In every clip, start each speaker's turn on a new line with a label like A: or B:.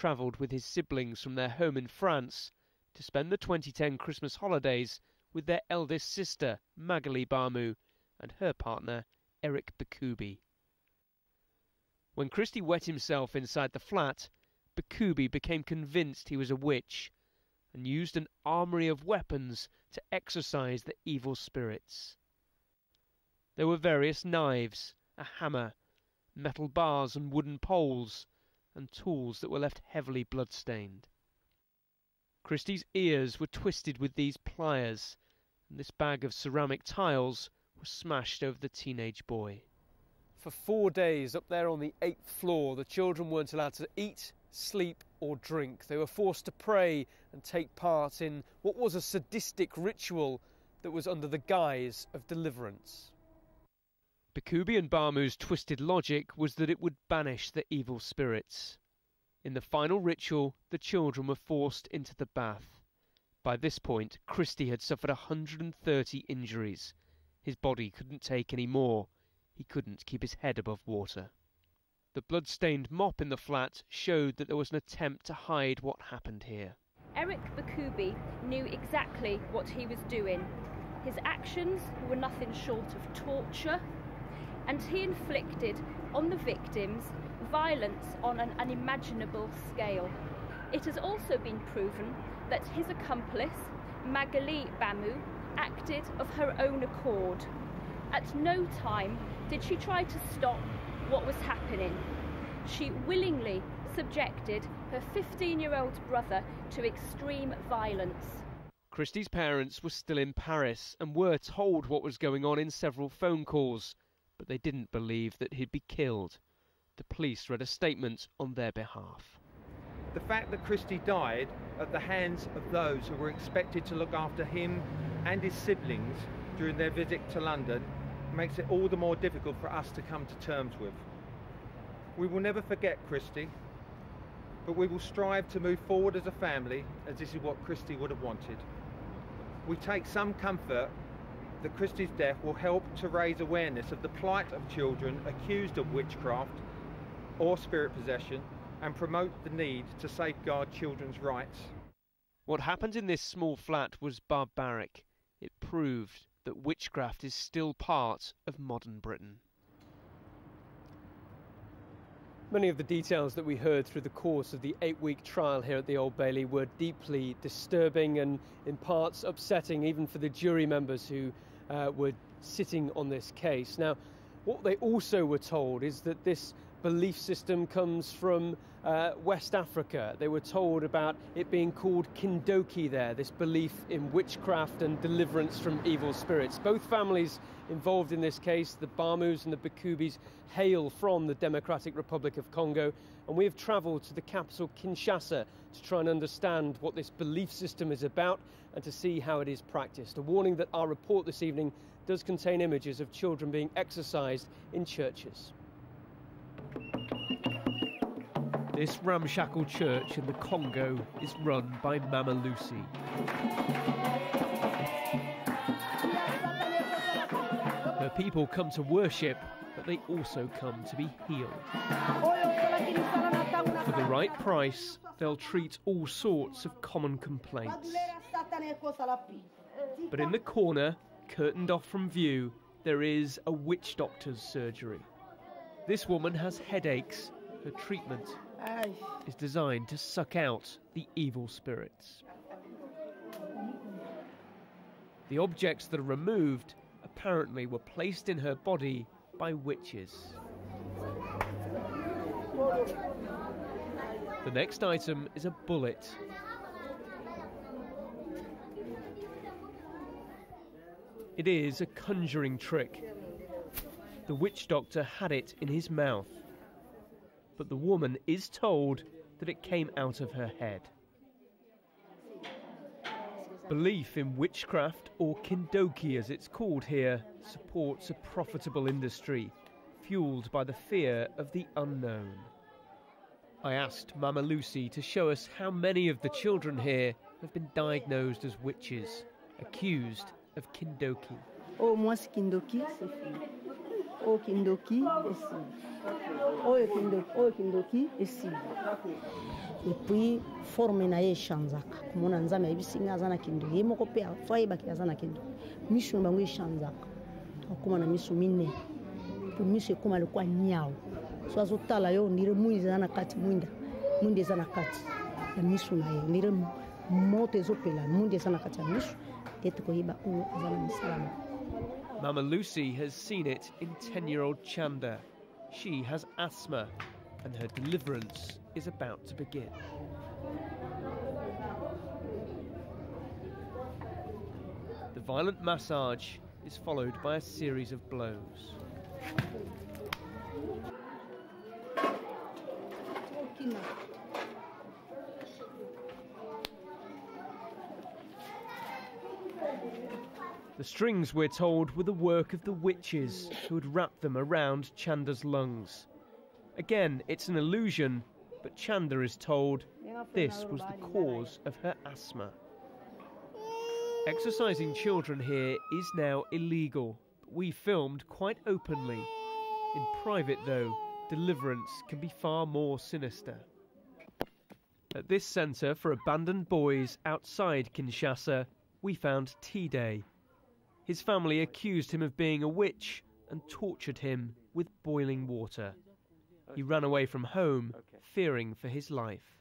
A: travelled with his siblings from their home in France to spend the 2010 Christmas holidays with their eldest sister, Magali Bamu, and her partner, Eric Bakubi. When Christy wet himself inside the flat, Bakubi became convinced he was a witch and used an armoury of weapons to exorcise the evil spirits. There were various knives, a hammer, metal bars and wooden poles, and tools that were left heavily blood-stained. Christy's ears were twisted with these pliers, and this bag of ceramic tiles was smashed over the teenage boy. For 4 days up there on the 8th floor, the children weren't allowed to eat, sleep or drink. They were forced to pray and take part in what was a sadistic ritual that was under the guise of deliverance. Bakubi and Bamu's twisted logic was that it would banish the evil spirits. In the final ritual, the children were forced into the bath. By this point, Christy had suffered 130 injuries. His body couldn't take any more. He couldn't keep his head above water. The blood-stained mop in the flat showed that there was an attempt to hide what happened here.
B: Eric Bakubi knew exactly what he was doing. His actions were nothing short of torture, and he inflicted on the victims violence on an unimaginable scale. It has also been proven that his accomplice, Magali Bamu, acted of her own accord. At no time did she try to stop what was happening. She willingly subjected her 15-year-old brother to extreme violence.
A: Christy's parents were still in Paris and were told what was going on in several phone calls, but they didn't believe that he'd be killed. The police read a statement on their behalf.
C: The fact that Christy died at the hands of those who were expected to look after him and his siblings during their visit to London makes it all the more difficult for us to come to terms with. We will never forget Christy, but we will strive to move forward as a family, as this is what Christy would have wanted. We take some comfort that Christy's death will help to raise awareness of the plight of children accused of witchcraft or spirit possession and promote the need to safeguard children's rights.
A: What happened in this small flat was barbaric. It proved that witchcraft is still part of modern Britain. Many of the details that we heard through the course of the 8-week trial here at the Old Bailey were deeply disturbing and in parts upsetting even for the jury members who were sitting on this case. Now, what they also were told is that this belief system comes from West Africa. They were told about it being called Kindoki there, this belief in witchcraft and deliverance from evil spirits. Both families involved in this case, the Bamus and the Bakubis, hail from the Democratic Republic of Congo, and we have travelled to the capital Kinshasa to try and understand what this belief system is about and to see how it is practiced. A warning that our report this evening does contain images of children being exorcised in churches. This ramshackle church in the Congo is run by Mama Lucy. Her people come to worship, but they also come to be healed. For the right price, they'll treat all sorts of common complaints. But in the corner, curtained off from view, there is a witch doctor's surgery. This woman has headaches. Her treatment is designed to suck out the evil spirits. The objects that are removed apparently were placed in her body by witches. The next item is a bullet. It is a conjuring trick. The witch doctor had it in his mouth, but the woman is told that it came out of her head. Belief in witchcraft, or Kindoki as it's called here, supports a profitable industry, fueled by the fear of the unknown. I asked Mama Lucy to show us how many of the children here have been diagnosed as witches, accused of Kindoki.
D: Oh, moi c'est Kindoki, c'est fini. Oh, Kindoki, c'est oyo Kindoki esili et puis forme na ye chanzaka komona nzambe ayebisinga aza na Kindoki ye moko mpe afo ayebaki aza na Kindoki miso na bango echanzaka akoma na miso mine po miso ekoma lokwa nyao so azotala yo ondire mwinda eza na kati mwinda eza na kati ya miso na ye ondire moto ezopela mwinda eza na kati ya miso ete koyeba oyo aza na misalama.
A: Mama Lucy has seen it in 10-year-old Chanda. She has asthma, and her deliverance is about to begin. The violent massage is followed by a series of blows. The strings, we're told, were the work of the witches who had wrapped them around Chanda's lungs. Again, it's an illusion, but Chanda is told this was the cause of her asthma. Exercising children here is now illegal, but we filmed quite openly. In private, though, deliverance can be far more sinister. At this centre for abandoned boys outside Kinshasa, we found T-Day. His family accused him of being a witch and tortured him with boiling water. He ran away from home, fearing for his life.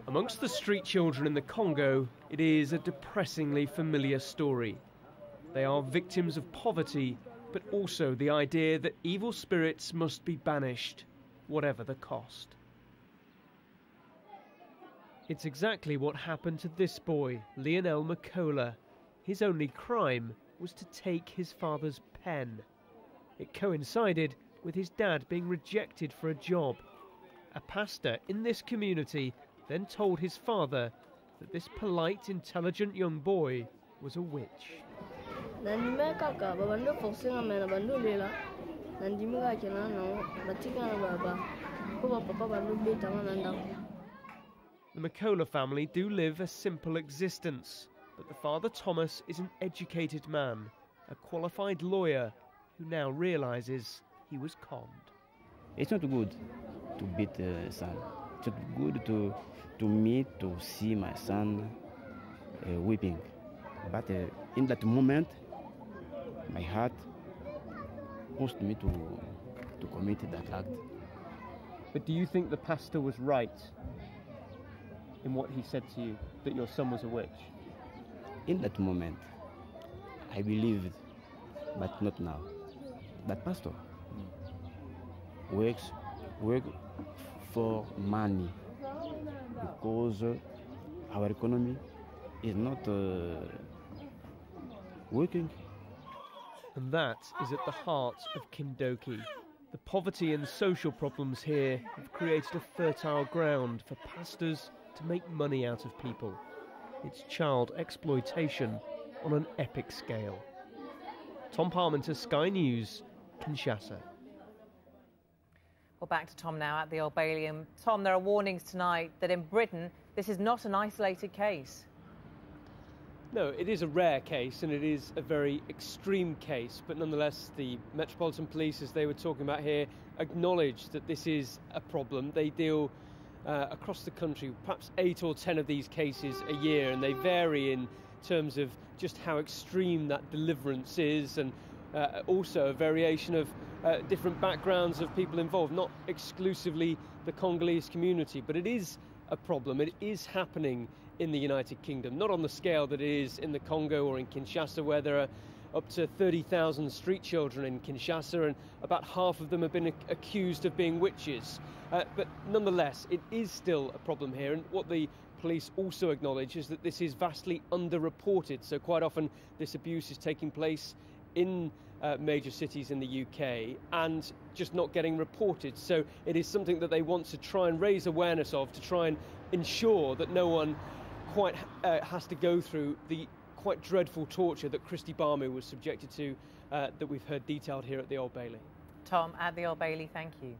A: Amongst the street children in the Congo, it is a depressingly familiar story. They are victims of poverty, but also the idea that evil spirits must be banished, whatever the cost. It's exactly what happened to this boy, Lionel Makola. His only crime was to take his father's pen. It coincided with his dad being rejected for a job. A pastor in this community then told his father that this polite, intelligent young boy was a witch. The Makola family do live a simple existence, but the father Thomas is an educated man, a qualified lawyer who now realises he was conned.
E: It's not good to beat the son. It's not good to see my son weeping. But in that moment, my heart pushed me to commit that act.
A: But do you think the pastor was right in what he said to you, that your son was a witch?
E: In that moment, I believed, but not now. That pastor works for money because our economy is not working.
A: And that is at the heart of Kindoki. The poverty and social problems here have created a fertile ground for pastors to make money out of people. It's child exploitation on an epic scale. Tom Parmenter, Sky News, Kinshasa.
F: Well, back to Tom now at the Old Bailey. And Tom, there are warnings tonight that in Britain this is not an isolated case.
A: No, it is a rare case and it is a very extreme case, but nonetheless the Metropolitan Police, as they were talking about here, acknowledge that this is a problem. They deal across the country, perhaps 8 or 10 of these cases a year, and they vary in terms of just how extreme that deliverance is, and also a variation of different backgrounds of people involved, not exclusively the Congolese community, but it is a problem. It is happening in the United Kingdom, not on the scale that it is in the Congo or in Kinshasa, where there are up to 30,000 street children in Kinshasa, and about half of them have been accused of being witches. But nonetheless, it is still a problem here, and what the police also acknowledge is that this is vastly underreported. So quite often this abuse is taking place in major cities in the UK and just not getting reported. So it is something that they want to try and raise awareness of, to try and ensure that no one quite has to go through the quite dreadful torture that Christy Barmu was subjected to, that we've heard detailed here at the Old Bailey.
F: Tom, at the Old Bailey, thank you.